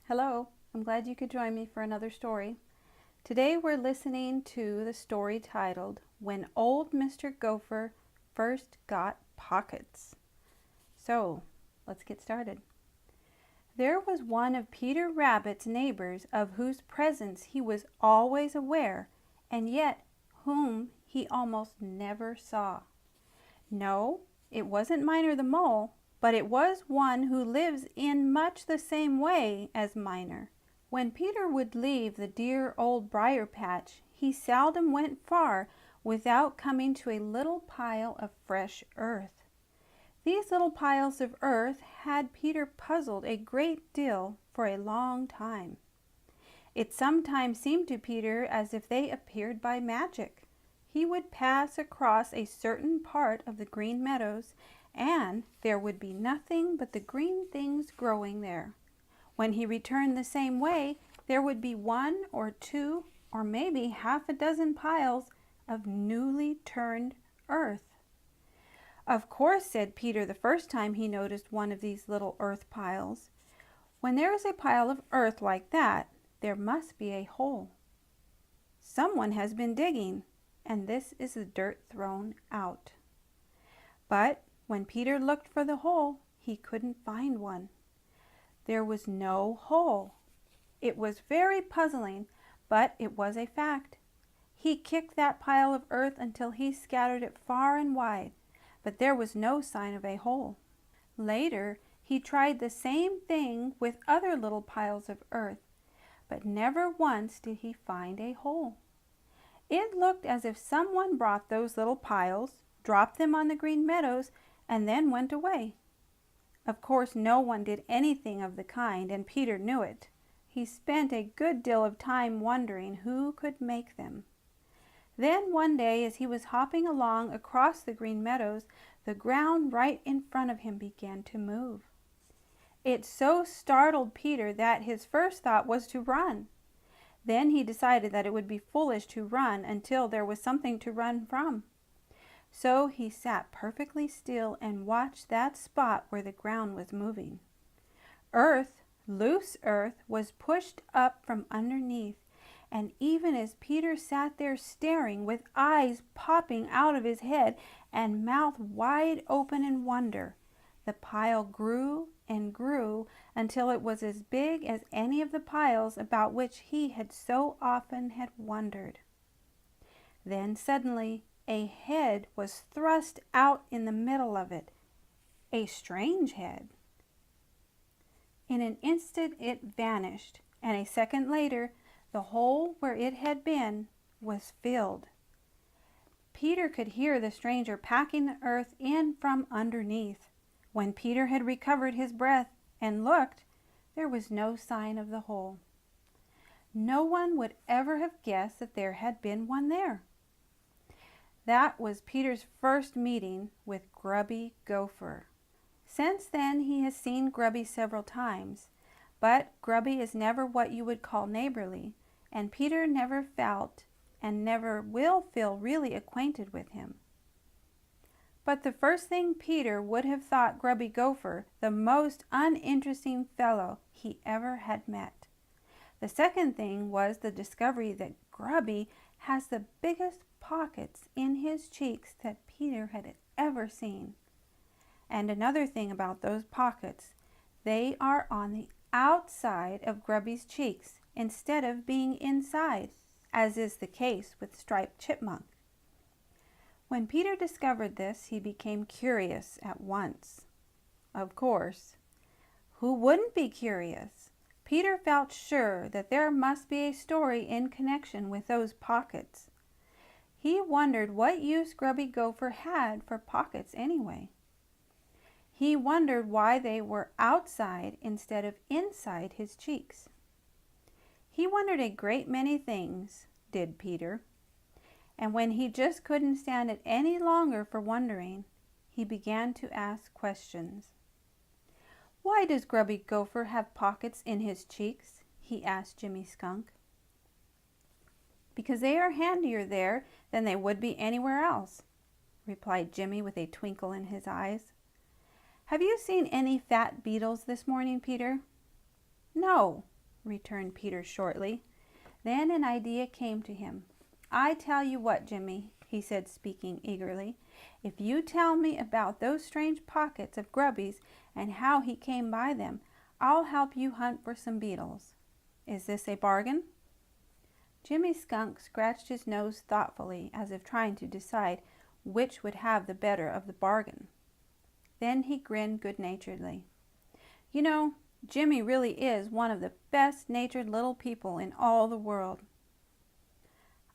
Hello, I'm glad you could join me for another story. Today we're listening to the story titled When Old Mr. Gopher First Got Pockets. So, let's get started. There was one of Peter Rabbit's neighbors of whose presence he was always aware, and yet whom he almost never saw. No, it wasn't Miner the Mole, but it was one who lives in much the same way as Miner. When Peter would leave the dear old briar patch, he seldom went far without coming to a little pile of fresh earth. These little piles of earth had Peter puzzled a great deal for a long time. It sometimes seemed to Peter as if they appeared by magic. He would pass across a certain part of the Green Meadows, and there would be nothing but the green things growing there. When he returned the same way, there would be one or two or maybe half a dozen piles of newly turned earth. Of course, said Peter the first time he noticed one of these little earth piles, when there is a pile of earth like that, there must be a hole. Someone has been digging, and this is the dirt thrown out. But when Peter looked for the hole, he couldn't find one. There was no hole. It was very puzzling, but it was a fact. He kicked that pile of earth until he scattered it far and wide, but there was no sign of a hole. Later, he tried the same thing with other little piles of earth, but never once did he find a hole. It looked as if someone brought those little piles, dropped them on the Green Meadows, and then went away. Of course, no one did anything of the kind, and Peter knew it. He spent a good deal of time wondering who could make them. Then one day, as he was hopping along across the Green Meadows, the ground right in front of him began to move. It so startled Peter that his first thought was to run. Then he decided that it would be foolish to run until there was something to run from. So he sat perfectly still and watched that spot where the ground was moving. Earth, loose earth, was pushed up from underneath, and even as Peter sat there staring with eyes popping out of his head and mouth wide open in wonder, the pile grew and grew until it was as big as any of the piles about which he had so often had wondered. Then suddenly a head was thrust out in the middle of it, a strange head. In an instant it vanished, and a second later the hole where it had been was filled. Peter could hear the stranger packing the earth in from underneath. When Peter had recovered his breath and looked, there was no sign of the hole. No one would ever have guessed that there had been one there. That was Peter's first meeting with Grubby Gopher. Since then he has seen Grubby several times, but Grubby is never what you would call neighborly, and Peter never felt and never will feel really acquainted with him. But the first thing Peter would have thought Grubby Gopher the most uninteresting fellow he ever had met. The second thing was the discovery that Grubby has the biggest pockets in his cheeks that Peter had ever seen. And another thing about those pockets, they are on the outside of Grubby's cheeks instead of being inside, as is the case with Striped Chipmunk. When Peter discovered this, he became curious at once. Of course, who wouldn't be curious? Peter felt sure that there must be a story in connection with those pockets. He wondered what use Grubby Gopher had for pockets anyway. He wondered why they were outside instead of inside his cheeks. He wondered a great many things, did Peter. And when he just couldn't stand it any longer for wondering, he began to ask questions. Why does Grubby Gopher have pockets in his cheeks? He asked Jimmy Skunk. Because they are handier there than they would be anywhere else, replied Jimmy with a twinkle in his eyes. Have you seen any fat beetles this morning, Peter? No, returned Peter shortly. Then an idea came to him. I tell you what, Jimmy, he said, speaking eagerly, if you tell me about those strange pockets of Grubby's and how he came by them, I'll help you hunt for some beetles. Is this a bargain? Jimmy Skunk scratched his nose thoughtfully, as if trying to decide which would have the better of the bargain. Then he grinned good-naturedly. You know, Jimmy really is one of the best-natured little people in all the world.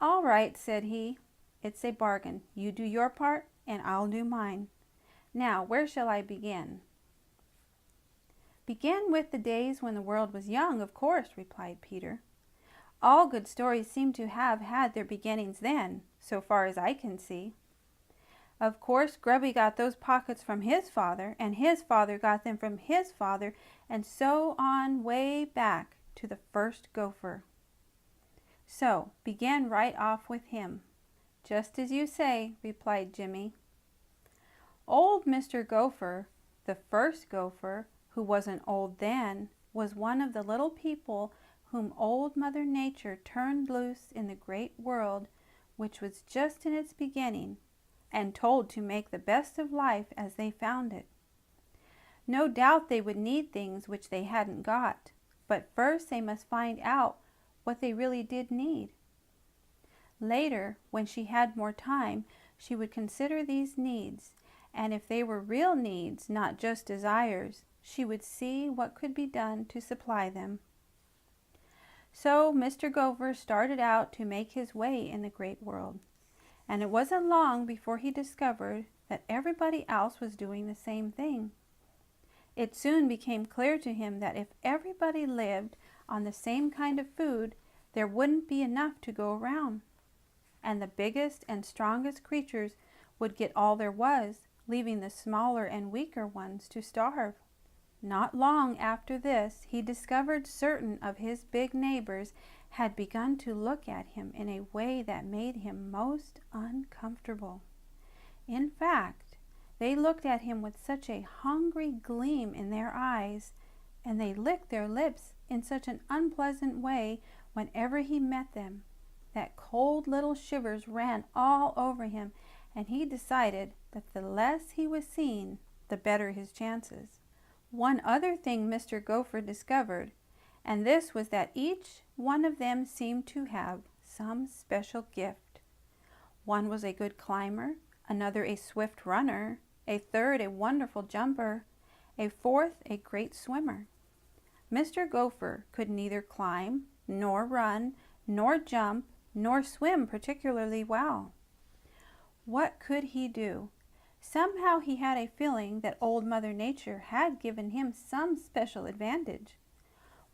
All right, said he. It's a bargain. You do your part, and I'll do mine. Now, where shall I begin? Begin with the days when the world was young, of course, replied Peter. All good stories seem to have had their beginnings then, so far as I can see. Of course, Grubby got those pockets from his father, and his father got them from his father, and so on way back to the first gopher. So, begin right off with him. Just as you say, replied Jimmy. Old Mr. Gopher, the first gopher, who wasn't old then, was one of the little people whom Old Mother Nature turned loose in the great world, which was just in its beginning, and told to make the best of life as they found it. No doubt they would need things which they hadn't got, but first they must find out what they really did need. Later, when she had more time, she would consider these needs, and if they were real needs, not just desires, she would see what could be done to supply them. So Mr. Gopher started out to make his way in the great world, and it wasn't long before he discovered that everybody else was doing the same thing. It soon became clear to him that if everybody lived on the same kind of food, there wouldn't be enough to go around, and the biggest and strongest creatures would get all there was, leaving the smaller and weaker ones to starve. Not long after this, he discovered certain of his big neighbors had begun to look at him in a way that made him most uncomfortable. In fact, they looked at him with such a hungry gleam in their eyes, and they licked their lips in such an unpleasant way whenever he met them, that cold little shivers ran all over him, and he decided that the less he was seen, the better his chances. One other thing Mr. Gopher discovered, and this was that each one of them seemed to have some special gift. One was a good climber, another a swift runner, a third a wonderful jumper, a fourth a great swimmer. Mr. Gopher could neither climb, nor run, nor jump, nor swim particularly well. What could he do? Somehow he had a feeling that Old Mother Nature had given him some special advantage.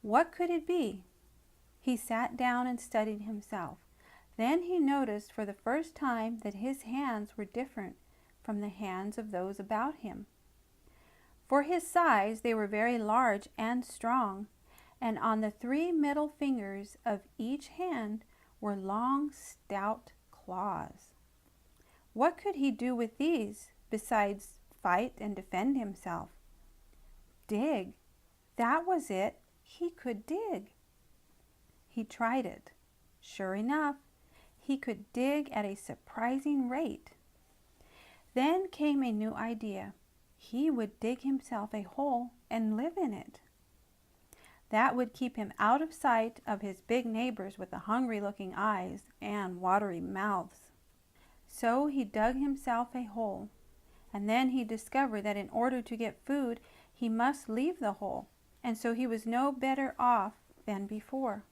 What could it be? He sat down and studied himself. Then he noticed for the first time that his hands were different from the hands of those about him. For his size, they were very large and strong, and on the 3 middle fingers of each hand were long, stout claws. What could he do with these besides fight and defend himself? Dig. That was it. He could dig. He tried it. Sure enough, he could dig at a surprising rate. Then came a new idea. He would dig himself a hole and live in it. That would keep him out of sight of his big neighbors with the hungry-looking eyes and watery mouths. So he dug himself a hole, and then he discovered that in order to get food, he must leave the hole, and so he was no better off than before.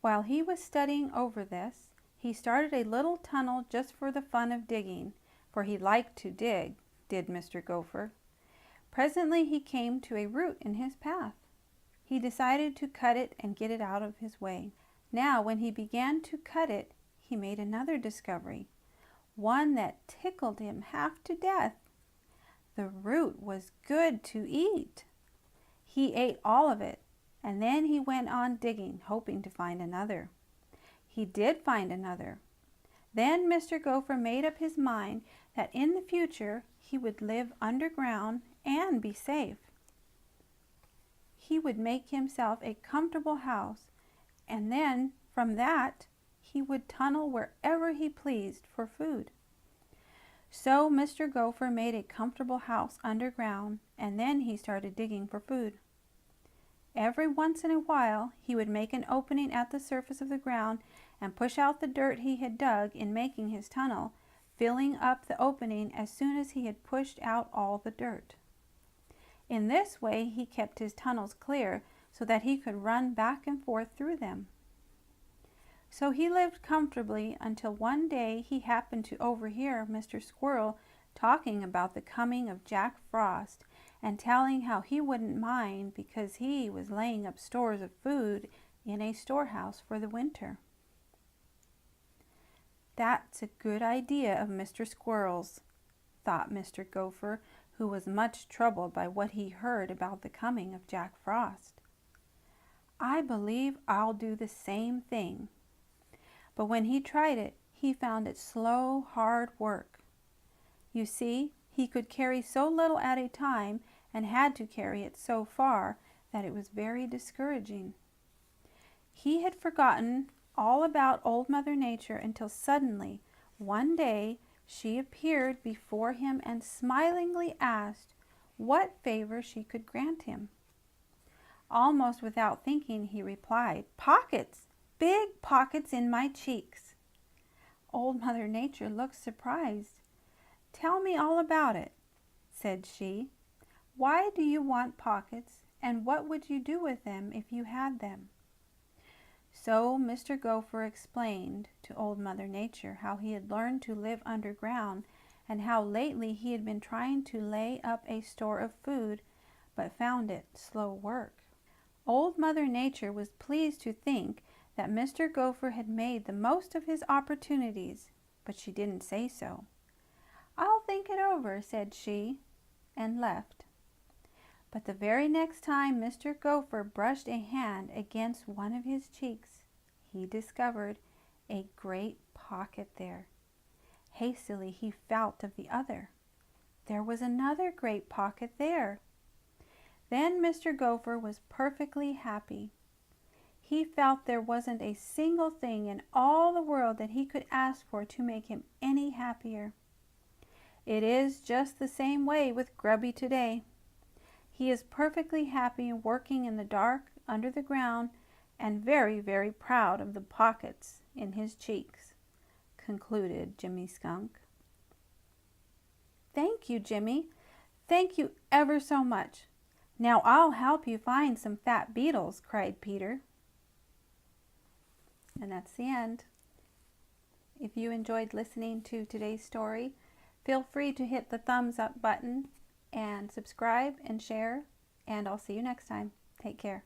While he was studying over this, he started a little tunnel just for the fun of digging, for he liked to dig, did Mr. Gopher. Presently he came to a root in his path. He decided to cut it and get it out of his way. Now, when he began to cut it, he made another discovery, one that tickled him half to death. The root was good to eat. He ate all of it, and then he went on digging, hoping to find another. He did find another. Then Mr. Gopher made up his mind that in the future he would live underground and be safe. he would make himself a comfortable house, and then from that he would tunnel wherever he pleased for food. So Mr. Gopher made a comfortable house underground, and then he started digging for food. Every once in a while he would make an opening at the surface of the ground and push out the dirt he had dug in making his tunnel, filling up the opening as soon as he had pushed out all the dirt. In this way he kept his tunnels clear so that he could run back and forth through them. So he lived comfortably until one day he happened to overhear Mr. Squirrel talking about the coming of Jack Frost and telling how he wouldn't mind because he was laying up stores of food in a storehouse for the winter. "That's a good idea of Mr. Squirrel's," thought Mr. Gopher, who was much troubled by what he heard about the coming of Jack Frost. "I believe I'll do the same thing." But when he tried it, he found it slow, hard work. You see, he could carry so little at a time and had to carry it so far that it was very discouraging. He had forgotten all about Old Mother Nature until suddenly, one day, she appeared before him and smilingly asked what favor she could grant him. Almost without thinking, he replied, "Pockets! Big pockets in my cheeks." Old Mother Nature looked surprised. "Tell me all about it," said she. "Why do you want pockets, and what would you do with them if you had them?" So Mr. Gopher explained to Old Mother Nature how he had learned to live underground and how lately he had been trying to lay up a store of food but found it slow work. Old Mother Nature was pleased to think that Mr. Gopher had made the most of his opportunities, but she didn't say so. "I'll think it over," said she, and left. But the very next time Mr. Gopher brushed a hand against one of his cheeks, he discovered a great pocket there. Hastily he felt of the other. There was another great pocket there. Then Mr. Gopher was perfectly happy. He felt there wasn't a single thing in all the world that he could ask for to make him any happier. It is just the same way with Grubby today. He is perfectly happy working in the dark under the ground and very, very proud of the pockets in his cheeks," concluded Jimmy Skunk. "Thank you, Jimmy. Thank you ever so much. Now I'll help you find some fat beetles," cried Peter. And that's the end. If you enjoyed listening to today's story, feel free to hit the thumbs up button and subscribe and share, and I'll see you next time. Take care.